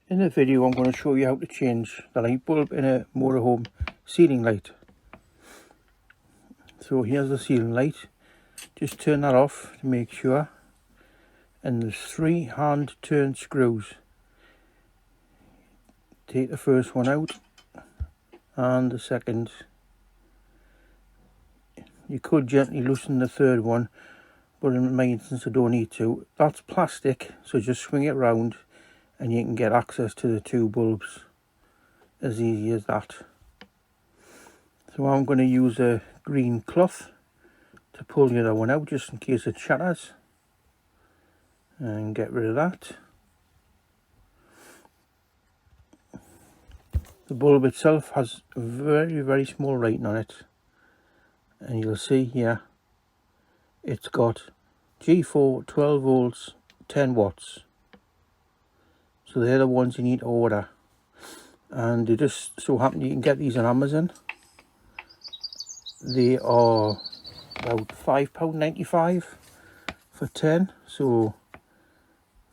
In the video I'm going to show you how to change the light bulb in a motorhome ceiling light. So here's the ceiling light, just turn that off to make sure, and there's 3 hand turn screws. Take the first one out and the second. You could gently loosen the third one, but in my instance I don't need to. That's plastic, so just swing it round and you can get access to the 2 bulbs as easy as that. So I'm going to use a green cloth to pull the other one out just in case it shatters, and get rid of that. The bulb itself has a very small writing on it, and you'll see here it's got G4 12 volts 10 watts. So they're the ones you need to order, and they just so happen you can get these on Amazon. They are about £5.95 for 10, so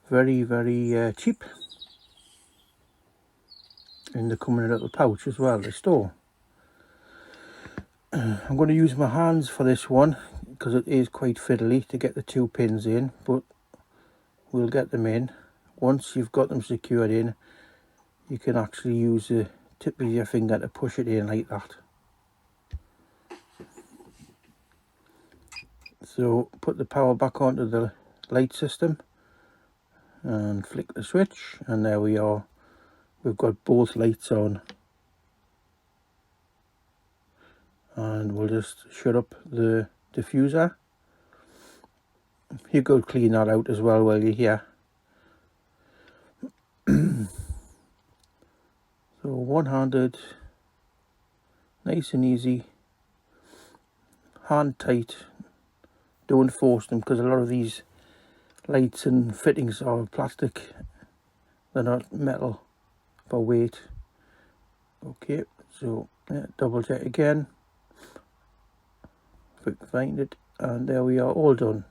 very cheap, and they come in a little pouch as well, they store. I'm going to use my hands for this one because it is quite fiddly to get the 2 pins in, but we'll get them in. Once you've got them secured in, you can actually use the tip of your finger to push it in like that. So put the power back onto the light system and flick the switch, and there we are. We've got both lights on, and we'll just shut up the diffuser. You could clean that out as well while you're here. So one-handed, nice and easy, hand tight. Don't force them because a lot of these lights and fittings are plastic, they're not metal for weight. Okay, so double check again, quick find it, and there we are, all done.